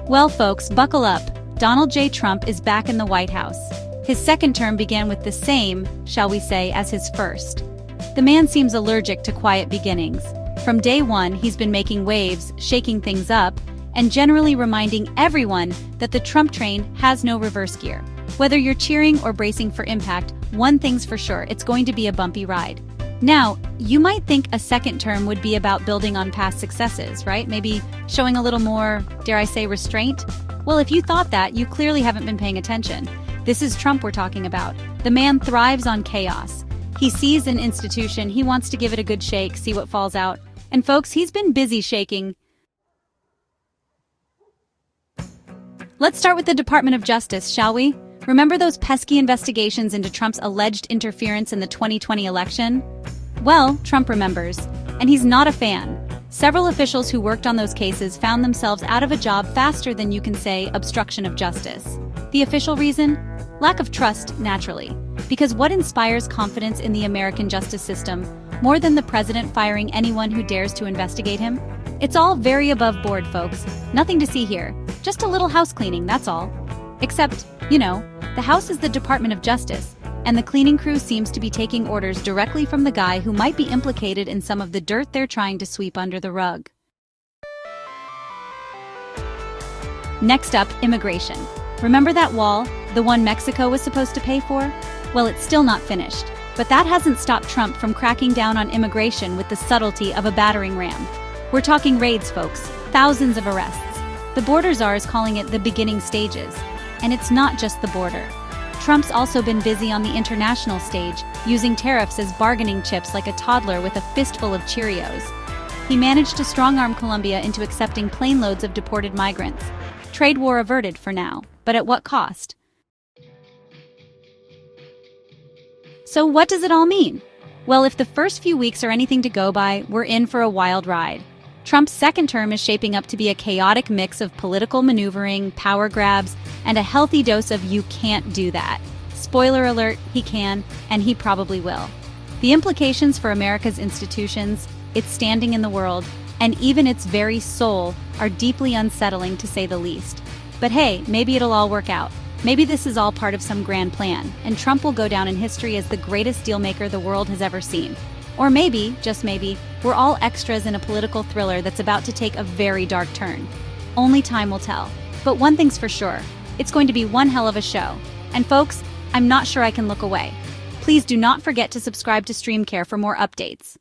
Well, folks, buckle up. Donald J. Trump is back in the White House. His second term began with the same, shall we say, as his first. The man seems allergic to quiet beginnings. From day one, he's been making waves, shaking things up, and generally reminding everyone that the Trump train has no reverse gear. Whether you're cheering or bracing for impact, one thing's for sure, it's going to be a bumpy ride. Now, you might think a second term would be about building on past successes, right? Maybe showing a little more, dare I say, restraint? Well, if you thought that, you clearly haven't been paying attention. This is Trump we're talking about. The man thrives on chaos. He sees an institution, he wants to give it a good shake, see what falls out. And folks, he's been busy shaking. Let's start with the Department of Justice, shall we? Remember those pesky investigations into Trump's alleged interference in the 2020 election? Well, Trump remembers, and he's not a fan. Several officials who worked on those cases found themselves out of a job faster than you can say obstruction of justice. The official reason? Lack of trust, naturally. Because what inspires confidence in the American justice system, more than the president firing anyone who dares to investigate him? It's all very above board, folks. Nothing to see here. Just a little house cleaning, that's all. Except, the House is the Department of Justice, and the cleaning crew seems to be taking orders directly from the guy who might be implicated in some of the dirt they're trying to sweep under the rug. Next up, immigration. Remember that wall, the one Mexico was supposed to pay for? Well, it's still not finished. But that hasn't stopped Trump from cracking down on immigration with the subtlety of a battering ram. We're talking raids, folks. Thousands of arrests. The border czar is calling it the beginning stages. And it's not just the border. Trump's also been busy on the international stage, using tariffs as bargaining chips like a toddler with a fistful of Cheerios. He managed to strong-arm Colombia into accepting plane loads of deported migrants. Trade war averted for now, but at what cost? So what does it all mean? Well, if the first few weeks are anything to go by, we're in for a wild ride. Trump's second term is shaping up to be a chaotic mix of political maneuvering, power grabs, and a healthy dose of you can't do that. Spoiler alert, he can, and he probably will. The implications for America's institutions, its standing in the world, and even its very soul are deeply unsettling to say the least. But hey, maybe it'll all work out. Maybe this is all part of some grand plan, and Trump will go down in history as the greatest dealmaker the world has ever seen. Or maybe, just maybe, we're all extras in a political thriller that's about to take a very dark turn. Only time will tell. But one thing's for sure, it's going to be one hell of a show. And folks, I'm not sure I can look away. Please do not forget to subscribe to StreamCare for more updates.